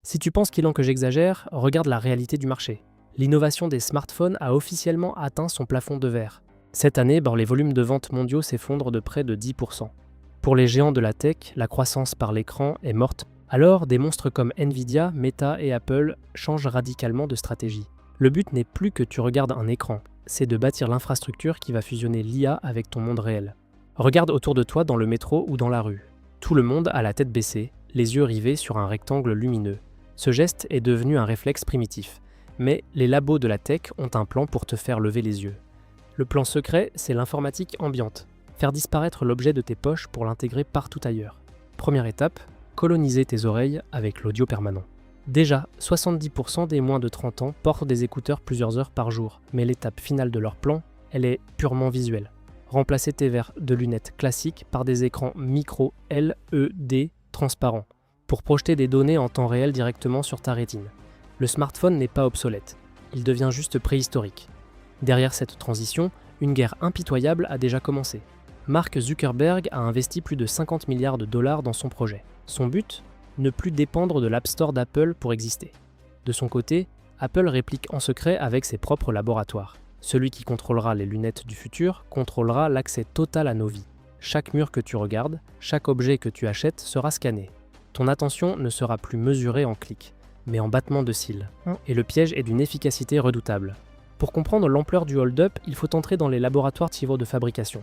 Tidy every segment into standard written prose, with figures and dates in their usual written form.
Si tu penses qu'il en que j'exagère, regarde la réalité du marché. L'innovation des smartphones a officiellement atteint son plafond de verre. Cette année, les volumes de ventes mondiaux s'effondrent de près de 10%. Pour les géants de la tech, la croissance par l'écran est morte. Alors, des monstres comme Nvidia, Meta et Apple changent radicalement de stratégie. Le but n'est plus que tu regardes un écran, c'est de bâtir l'infrastructure qui va fusionner l'IA avec ton monde réel. Regarde autour de toi dans le métro ou dans la rue. Tout le monde a la tête baissée, les yeux rivés sur un rectangle lumineux. Ce geste est devenu un réflexe primitif, mais les labos de la tech ont un plan pour te faire lever les yeux. Le plan secret, c'est l'informatique ambiante. Faire disparaître l'objet de tes poches pour l'intégrer partout ailleurs. Première étape, coloniser tes oreilles avec l'audio permanent. Déjà, 70% des moins de 30 ans portent des écouteurs plusieurs heures par jour, mais l'étape finale de leur plan, elle est purement visuelle. Remplacer tes verres de lunettes classiques par des écrans micro LED transparents, pour projeter des données en temps réel directement sur ta rétine. Le smartphone n'est pas obsolète, il devient juste préhistorique. Derrière cette transition, une guerre impitoyable a déjà commencé. Mark Zuckerberg a investi plus de 50 milliards de dollars dans son projet. Son but ? Ne plus dépendre de l'App Store d'Apple pour exister. De son côté, Apple réplique en secret avec ses propres laboratoires. Celui qui contrôlera les lunettes du futur contrôlera l'accès total à nos vies. Chaque mur que tu regardes, chaque objet que tu achètes sera scanné. Ton attention ne sera plus mesurée en clics, mais en battements de cils. Et le piège est d'une efficacité redoutable. Pour comprendre l'ampleur du hold-up, il faut entrer dans les laboratoires Thibault de fabrication.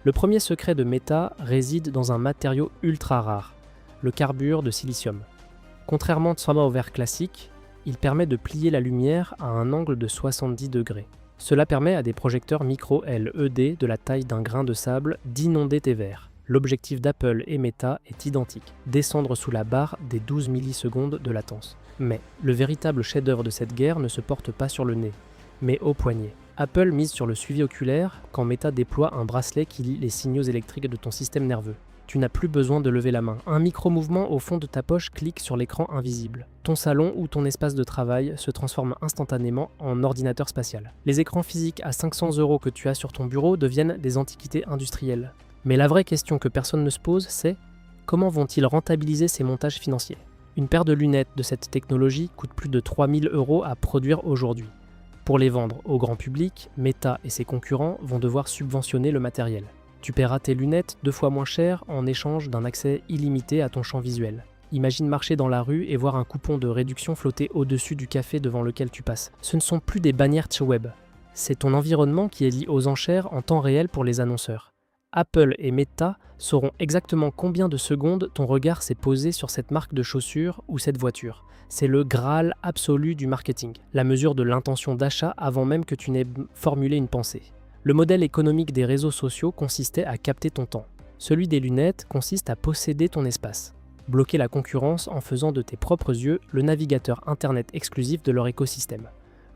Le premier secret de Meta réside dans un matériau ultra rare, le carbure de silicium. Contrairement au verre classique, il permet de plier la lumière à un angle de 70 degrés. Cela permet à des projecteurs micro-LED de la taille d'un grain de sable d'inonder tes verres. L'objectif d'Apple et Meta est identique, descendre sous la barre des 12 millisecondes de latence. Mais le véritable chef-d'œuvre de cette guerre ne se porte pas sur le nez, mais au poignet. Apple mise sur le suivi oculaire quand Meta déploie un bracelet qui lit les signaux électriques de ton système nerveux. Tu n'as plus besoin de lever la main. Un micro-mouvement au fond de ta poche clique sur l'écran invisible. Ton salon ou ton espace de travail se transforme instantanément en ordinateur spatial. Les écrans physiques à 500 € que tu as sur ton bureau deviennent des antiquités industrielles. Mais la vraie question que personne ne se pose, c'est comment vont-ils rentabiliser ces montages financiers ? Une paire de lunettes de cette technologie coûte plus de 3000 € à produire aujourd'hui. Pour les vendre au grand public, Meta et ses concurrents vont devoir subventionner le matériel. Tu paieras tes lunettes 2 fois moins cher en échange d'un accès illimité à ton champ visuel. Imagine marcher dans la rue et voir un coupon de réduction flotter au-dessus du café devant lequel tu passes. Ce ne sont plus des bannières web. C'est ton environnement qui est lié aux enchères en temps réel pour les annonceurs. Apple et Meta sauront exactement combien de secondes ton regard s'est posé sur cette marque de chaussures ou cette voiture. C'est le Graal absolu du marketing, la mesure de l'intention d'achat avant même que tu n'aies formulé une pensée. Le modèle économique des réseaux sociaux consistait à capter ton temps. Celui des lunettes consiste à posséder ton espace. Bloquer la concurrence en faisant de tes propres yeux le navigateur Internet exclusif de leur écosystème.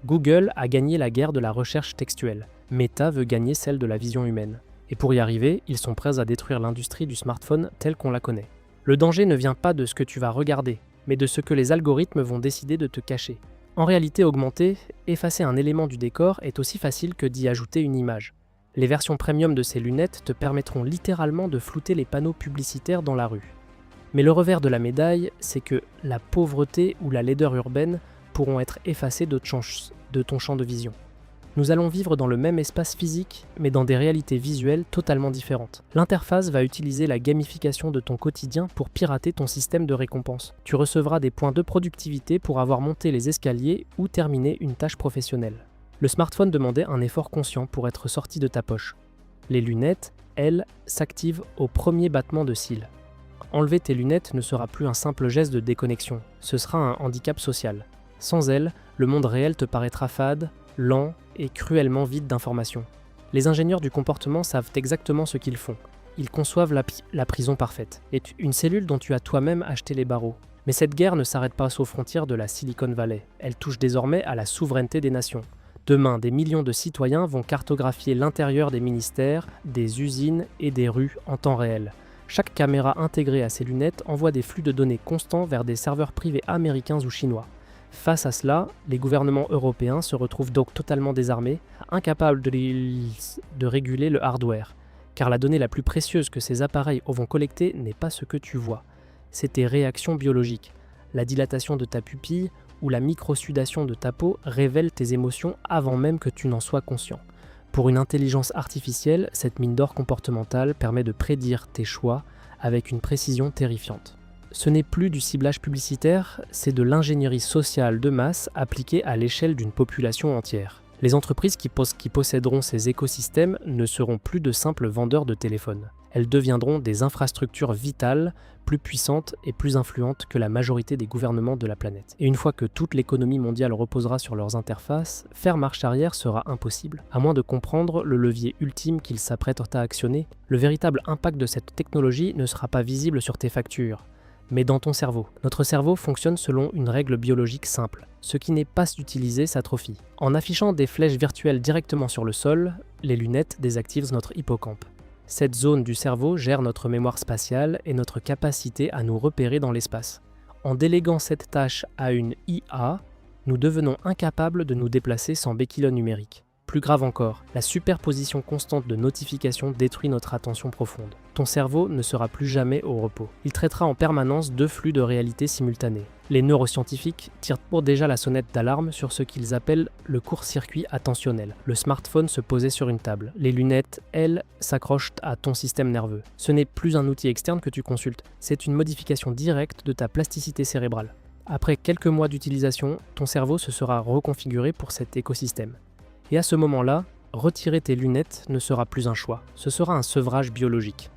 Google a gagné la guerre de la recherche textuelle. Meta veut gagner celle de la vision humaine. Et pour y arriver, ils sont prêts à détruire l'industrie du smartphone telle qu'on la connaît. Le danger ne vient pas de ce que tu vas regarder, mais de ce que les algorithmes vont décider de te cacher. En réalité augmentée, effacer un élément du décor est aussi facile que d'y ajouter une image. Les versions premium de ces lunettes te permettront littéralement de flouter les panneaux publicitaires dans la rue. Mais le revers de la médaille, c'est que la pauvreté ou la laideur urbaine pourront être effacées de ton champ de vision. Nous allons vivre dans le même espace physique, mais dans des réalités visuelles totalement différentes. L'interface va utiliser la gamification de ton quotidien pour pirater ton système de récompense. Tu recevras des points de productivité pour avoir monté les escaliers ou terminé une tâche professionnelle. Le smartphone demandait un effort conscient pour être sorti de ta poche. Les lunettes, elles, s'activent au premier battement de cils. Enlever tes lunettes ne sera plus un simple geste de déconnexion, ce sera un handicap social. Sans elles, le monde réel te paraîtra fade, lent et cruellement vide d'informations. Les ingénieurs du comportement savent exactement ce qu'ils font. Ils conçoivent la prison parfaite, une cellule dont tu as toi-même acheté les barreaux. Mais cette guerre ne s'arrête pas aux frontières de la Silicon Valley. Elle touche désormais à la souveraineté des nations. Demain, des millions de citoyens vont cartographier l'intérieur des ministères, des usines et des rues en temps réel. Chaque caméra intégrée à ces lunettes envoie des flux de données constants vers des serveurs privés américains ou chinois. Face à cela, les gouvernements européens se retrouvent donc totalement désarmés, incapables de réguler le hardware. Car la donnée la plus précieuse que ces appareils vont collecter n'est pas ce que tu vois, c'est tes réactions biologiques. la dilatation de ta pupille ou la microsudation de ta peau révèlent tes émotions avant même que tu n'en sois conscient. Pour une intelligence artificielle, cette mine d'or comportementale permet de prédire tes choix avec une précision terrifiante. Ce n'est plus du ciblage publicitaire, c'est de l'ingénierie sociale de masse appliquée à l'échelle d'une population entière. Les entreprises qui posséderont ces écosystèmes ne seront plus de simples vendeurs de téléphones. Elles deviendront des infrastructures vitales, plus puissantes et plus influentes que la majorité des gouvernements de la planète. Et une fois que toute l'économie mondiale reposera sur leurs interfaces, faire marche arrière sera impossible. À moins de comprendre le levier ultime qu'ils s'apprêtent à actionner, le véritable impact de cette technologie ne sera pas visible sur tes factures, mais dans ton cerveau. Notre cerveau fonctionne selon une règle biologique simple. Ce qui n'est pas utilisé s'atrophie. En affichant des flèches virtuelles directement sur le sol, les lunettes désactivent notre hippocampe. Cette zone du cerveau gère notre mémoire spatiale et notre capacité à nous repérer dans l'espace. En déléguant cette tâche à une IA, nous devenons incapables de nous déplacer sans béquille numérique. Plus grave encore, la superposition constante de notifications détruit notre attention profonde. Ton cerveau ne sera plus jamais au repos. Il traitera en permanence deux flux de réalité simultanés. Les neuroscientifiques tirent déjà la sonnette d'alarme sur ce qu'ils appellent le court-circuit attentionnel. Le smartphone se posait sur une table. Les lunettes, elles, s'accrochent à ton système nerveux. Ce n'est plus un outil externe que tu consultes, c'est une modification directe de ta plasticité cérébrale. Après quelques mois d'utilisation, ton cerveau se sera reconfiguré pour cet écosystème. Et à ce moment-là, retirer tes lunettes ne sera plus un choix, ce sera un sevrage biologique.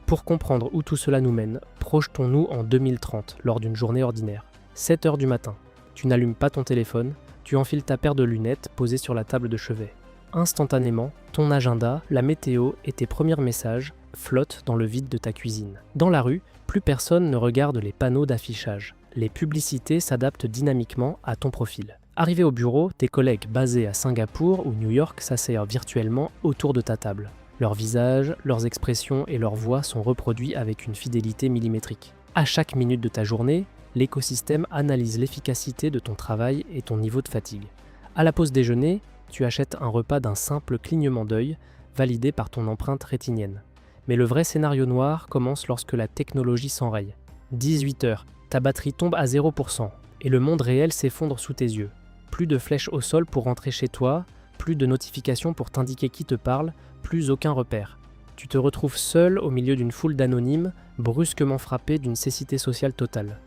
Pour comprendre où tout cela nous mène, projetons-nous en 2030, lors d'une journée ordinaire. 7 heures du matin, tu n'allumes pas ton téléphone, tu enfiles ta paire de lunettes posée sur la table de chevet. Instantanément, ton agenda, la météo et tes premiers messages flottent dans le vide de ta cuisine. Dans la rue, plus personne ne regarde les panneaux d'affichage. Les publicités s'adaptent dynamiquement à ton profil. Arrivé au bureau, tes collègues basés à Singapour ou New York s'asseyent virtuellement autour de ta table. Leurs visages, leurs expressions et leurs voix sont reproduits avec une fidélité millimétrique. À chaque minute de ta journée, l'écosystème analyse l'efficacité de ton travail et ton niveau de fatigue. À la pause déjeuner, tu achètes un repas d'un simple clignement d'œil, validé par ton empreinte rétinienne. Mais le vrai scénario noir commence lorsque la technologie s'enraye. 18 heures, ta batterie tombe à 0% et le monde réel s'effondre sous tes yeux. Plus de flèches au sol pour rentrer chez toi, plus de notifications pour t'indiquer qui te parle, plus aucun repère. Tu te retrouves seul au milieu d'une foule d'anonymes, brusquement frappé d'une cécité sociale totale.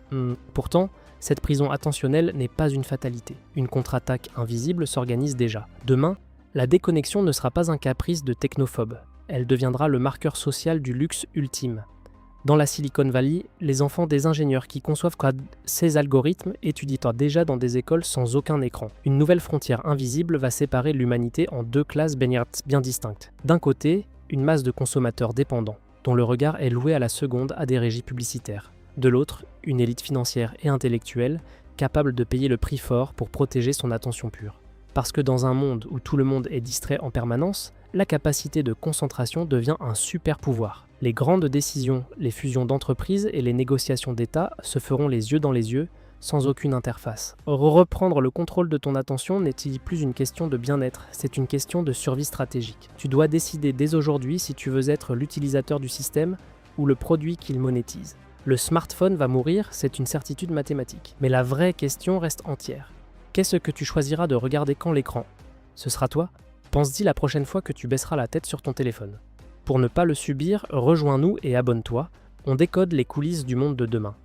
Pourtant, cette prison attentionnelle n'est pas une fatalité. Une contre-attaque invisible s'organise déjà. Demain, la déconnexion ne sera pas un caprice de technophobe. Elle deviendra le marqueur social du luxe ultime. Dans la Silicon Valley, les enfants des ingénieurs qui conçoivent ces algorithmes étudient déjà dans des écoles sans aucun écran. Une nouvelle frontière invisible va séparer l'humanité en deux classes bien distinctes. D'un côté, une masse de consommateurs dépendants, dont le regard est loué à la seconde à des régies publicitaires. De l'autre, une élite financière et intellectuelle capable de payer le prix fort pour protéger son attention pure. Parce que dans un monde où tout le monde est distrait en permanence, la capacité de concentration devient un super pouvoir. Les grandes décisions, les fusions d'entreprises et les négociations d'État se feront les yeux dans les yeux, sans aucune interface. Reprendre le contrôle de ton attention n'est-il plus une question de bien-être, c'est une question de survie stratégique. Tu dois décider dès aujourd'hui si tu veux être l'utilisateur du système ou le produit qu'il monétise. Le smartphone va mourir, c'est une certitude mathématique. Mais la vraie question reste entière. Qu'est-ce que tu choisiras de regarder quand l'écran ? Ce sera toi ? Pense-y la prochaine fois que tu baisseras la tête sur ton téléphone. Pour ne pas le subir, rejoins-nous et abonne-toi. On décode les coulisses du monde de demain.